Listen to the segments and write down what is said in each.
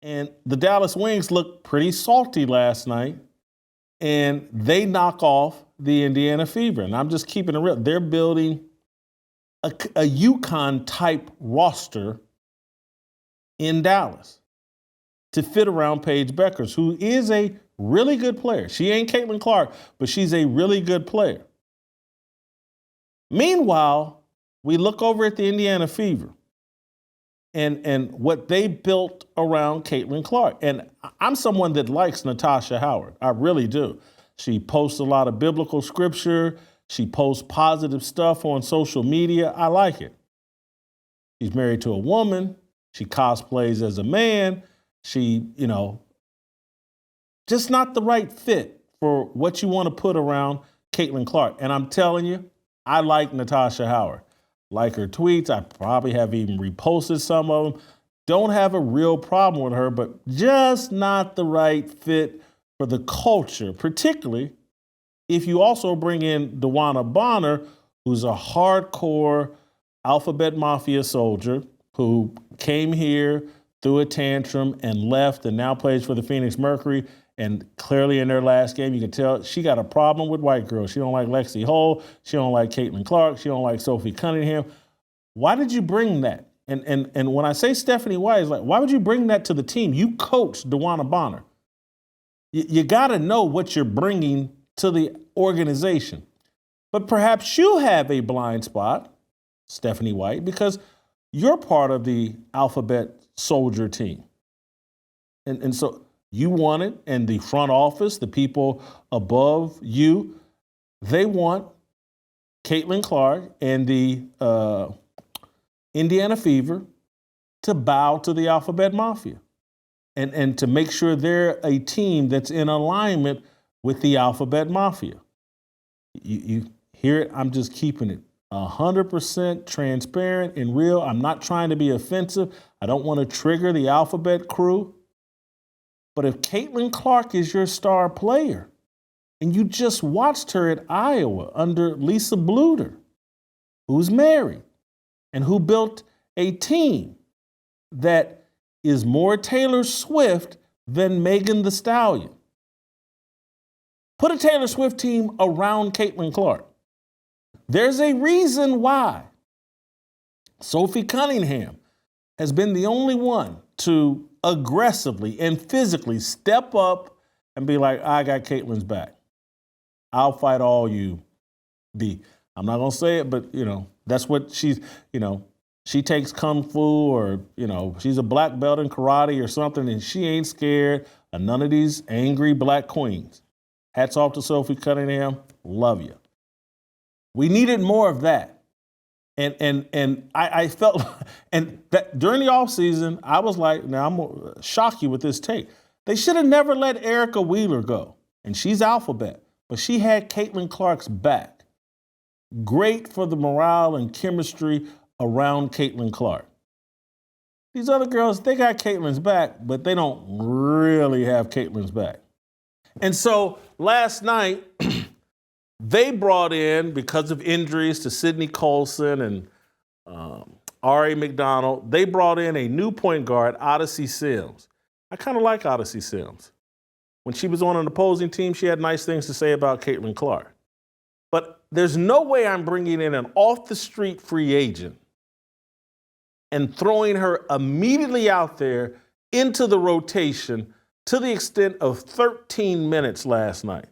And the Dallas Wings looked pretty salty last night, and they knock off the Indiana Fever. And I'm just keeping it real. They're building a UConn-type roster in Dallas to fit around Paige Beckers, who is a really good player. She ain't Caitlin Clark, but she's a really good player. Meanwhile, we look over at the Indiana Fever and what they built around Caitlin Clark. And I'm someone that likes Natasha Howard. I really do. She posts a lot of biblical scripture. She posts positive stuff on social media. I like it. She's married to a woman. She cosplays as a man. She, just not the right fit for what you want to put around Caitlin Clark. And I'm telling you, I like Natasha Howard. Like her tweets. I probably have even reposted some of them. Don't have a real problem with her, but just not the right fit for the culture, particularly if you also bring in DeWanna Bonner, who's a hardcore Alphabet Mafia soldier who came here, threw a tantrum, and left, and now plays for the Phoenix Mercury. And clearly in their last game, you can tell she got a problem with white girls. She don't like Lexi Hull. She don't like Caitlin Clark. She don't like Sophie Cunningham. Why did you bring that? And when I say Stephanie White, it's like, why would you bring that to the team? You coached DeWanna Bonner. You got to know what you're bringing to the organization. But perhaps you have a blind spot, Stephanie White, because you're part of the Alphabet Soldier team. And so you want it, and the front office, the people above you, they want Caitlin Clark and the Indiana Fever to bow to the Alphabet Mafia and to make sure they're a team that's in alignment with the Alphabet Mafia. You hear it? I'm just keeping it 100% transparent and real. I'm not trying to be offensive. I don't want to trigger the Alphabet crew. But if Caitlin Clark is your star player, and you just watched her at Iowa under Lisa Bluter, who's married, and who built a team that is more Taylor Swift than Megan Thee Stallion. Put a Taylor Swift team around Caitlin Clark. There's a reason why Sophie Cunningham has been the only one to aggressively and physically step up and be like, I got Caitlin's back. I'll fight all you be. I'm not going to say it, but, that's what she's, she takes Kung Fu or, she's a black belt in karate or something, and she ain't scared of none of these angry black queens. Hats off to Sophie Cunningham. Love you. We needed more of that. And I felt, and that during the offseason, I was like, now I'm going to shock you with this take. They should have never let Erica Wheeler go. And she's Alphabet, but she had Caitlin Clark's back. Great for the morale and chemistry around Caitlin Clark. These other girls, they got Caitlin's back, but they don't really have Caitlin's back. And so last night, they brought in, because of injuries to Sydney Colson and R.A. McDonald, they brought in a new point guard, Odyssey Sims. I kind of like Odyssey Sims. When she was on an opposing team, she had nice things to say about Caitlin Clark. But there's no way I'm bringing in an off-the-street free agent and throwing her immediately out there into the rotation to the extent of 13 minutes last night.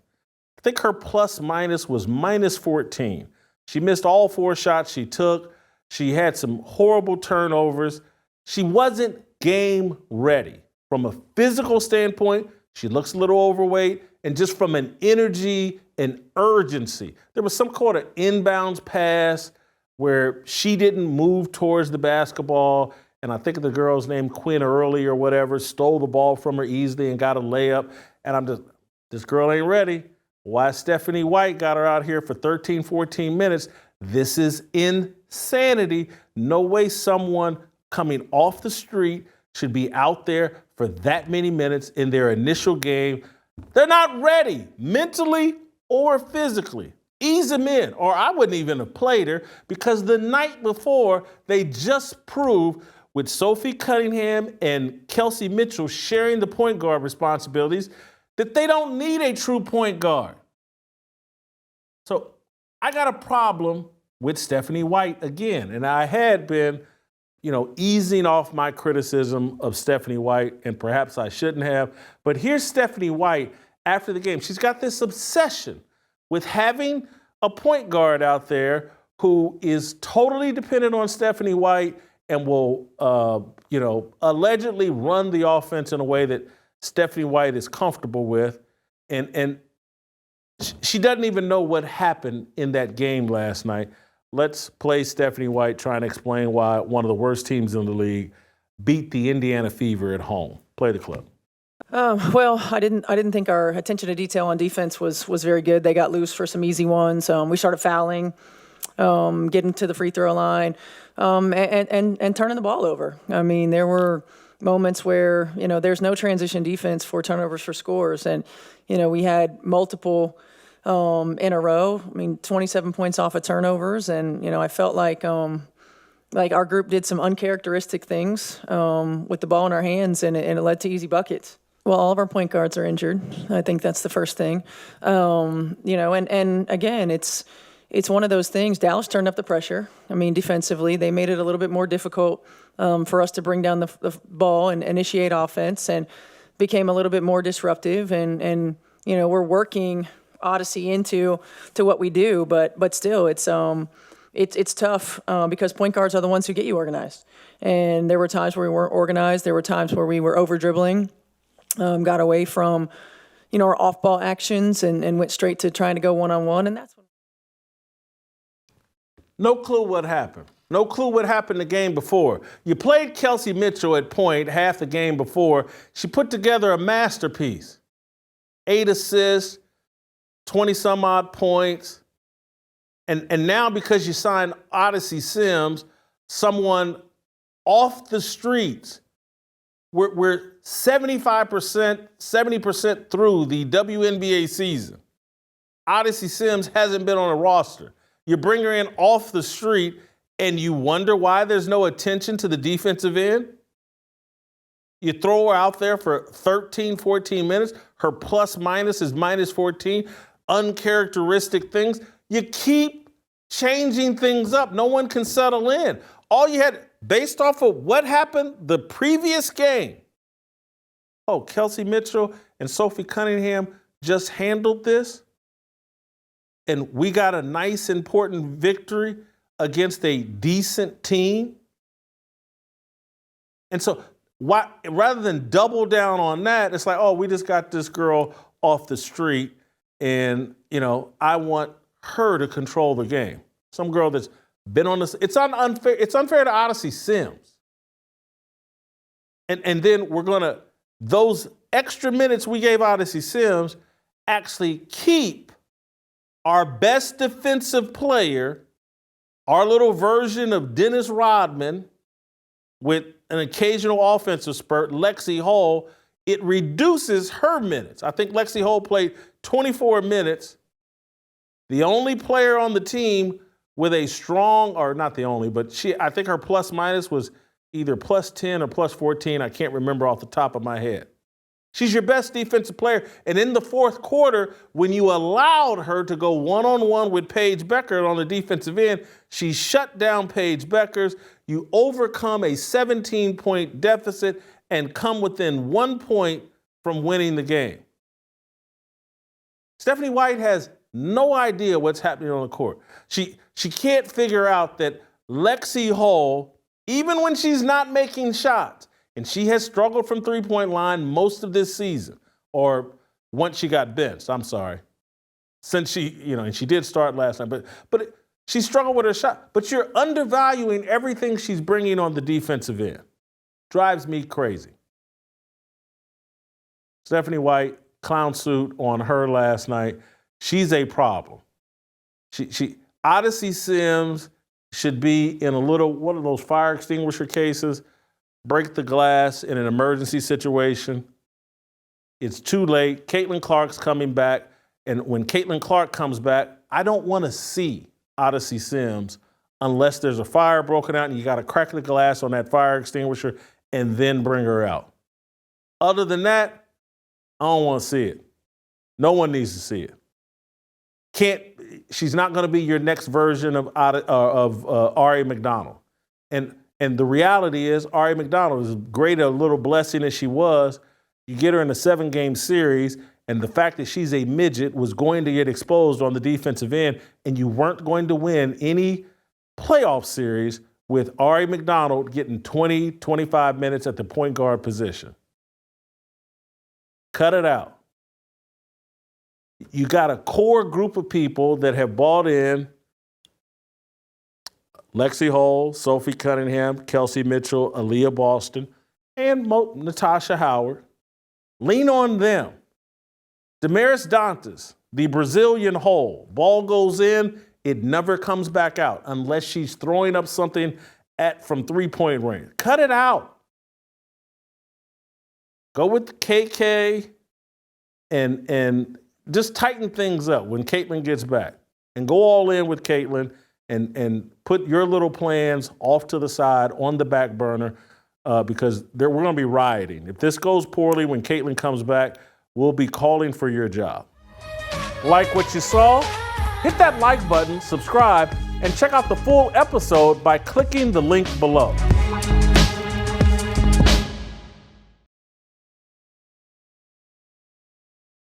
I think her plus minus was minus 14. She missed all 4 shots she took. She had some horrible turnovers. She wasn't game ready. From a physical standpoint, she looks a little overweight, and just from an energy and urgency. There was some kind of inbounds pass where she didn't move towards the basketball, and I think the girl's name Quinn Early or whatever stole the ball from her easily and got a layup. And I'm just, this girl ain't ready. Why Stephanie White got her out here for 13, 14 minutes? This is insanity. No way someone coming off the street should be out there for that many minutes in their initial game. They're not ready mentally or physically. Ease them in, or I wouldn't even have played her, because the night before they just proved with Sophie Cunningham and Kelsey Mitchell sharing the point guard responsibilities that they don't need a true point guard. So I got a problem with Stephanie White again. And I had been, easing off my criticism of Stephanie White, and perhaps I shouldn't have. But here's Stephanie White after the game. She's got this obsession with having a point guard out there who is totally dependent on Stephanie White and will, allegedly run the offense in a way that Stephanie White is comfortable with. And she doesn't even know what happened in that game last night. Let's play Stephanie White trying to explain why one of the worst teams in the league beat the Indiana Fever at home. Play the clip. Well, I didn't think our attention to detail on defense was very good. They got loose for some easy ones. We started fouling, getting to the free throw line, and turning the ball over. I mean, there were moments where, there's no transition defense for turnovers for scores. And, we had multiple in a row. I mean, 27 points off of turnovers. And, I felt like our group did some uncharacteristic things with the ball in our hands, and it led to easy buckets. Well, all of our point guards are injured. I think that's the first thing. And again, it's one of those things. Dallas turned up the pressure. I mean, defensively, they made it a little bit more difficult for us to bring down the ball and initiate offense, and became a little bit more disruptive. And we're working Odyssey into what we do, but still, it's tough because point guards are the ones who get you organized. And there were times where we weren't organized. There were times where we were over dribbling, got away from, our off-ball actions and went straight to trying to go one-on-one. And that's when. No clue what happened. No clue what happened the game before. You played Kelsey Mitchell at point half the game before. She put together a masterpiece. 8 assists, 20-some-odd points. And now because you signed Odyssey Sims, someone off the streets, we're 75%, 70% through the WNBA season. Odyssey Sims hasn't been on a roster. You bring her in off the street, and you wonder why there's no attention to the defensive end? You throw her out there for 13, 14 minutes. Her plus minus is minus 14. Uncharacteristic things. You keep changing things up. No one can settle in. All you had, based off of what happened the previous game, Kelsey Mitchell and Sophie Cunningham just handled this, and we got a nice, important victory against a decent team. And so rather than double down on that, it's like, we just got this girl off the street, and, I want her to control the game. Some girl that's been on this. It's unfair. It's unfair to Odyssey Sims. And then we're going to, those extra minutes we gave Odyssey Sims actually keep our best defensive player, our little version of Dennis Rodman with an occasional offensive spurt, Lexi Hall. It reduces her minutes. I think Lexi Hall played 24 minutes. The only player on the team with a strong, or not the only, but I think her plus minus was either plus 10 or plus 14. I can't remember off the top of my head. She's your best defensive player. And in the fourth quarter, when you allowed her to go one-on-one with Paige Becker on the defensive end, she shut down Paige Beckers. You overcome a 17-point deficit and come within 1 point from winning the game. Stephanie White has no idea what's happening on the court. She can't figure out that Lexi Hall, even when she's not making shots, and she has struggled from three-point line most of this season, or once she got benched, I'm sorry. Since she, and she did start last night, but she struggled with her shot. But you're undervaluing everything she's bringing on the defensive end. Drives me crazy. Stephanie White, clown suit on her last night. She's a problem. Odyssey Sims should be in one of those fire extinguisher cases, break the glass in an emergency situation. It's too late. Caitlin Clark's coming back. And when Caitlin Clark comes back, I don't want to see Odyssey Sims unless there's a fire broken out and you got to crack the glass on that fire extinguisher and then bring her out. Other than that, I don't want to see it. No one needs to see it. She's not going to be your next version of Ari McDonald. And the reality is, Ari McDonald, as great a little blessing as she was, you get her in a 7-game series, and the fact that she's a midget was going to get exposed on the defensive end, and you weren't going to win any playoff series with Ari McDonald getting 20, 25 minutes at the point guard position. Cut it out. You got a core group of people that have bought in. Lexi Hull, Sophie Cunningham, Kelsey Mitchell, Aaliyah Boston, and Natasha Howard. Lean on them. Damaris Dantas, the Brazilian hole. Ball goes in, it never comes back out unless she's throwing up something from three-point range. Cut it out. Go with KK and just tighten things up when Caitlin gets back. And go all in with Caitlin and put your little plans off to the side on the back burner because we're going to be rioting. If this goes poorly when Caitlin comes back, we'll be calling for your job. Like what you saw? Hit that like button, subscribe, and check out the full episode by clicking the link below.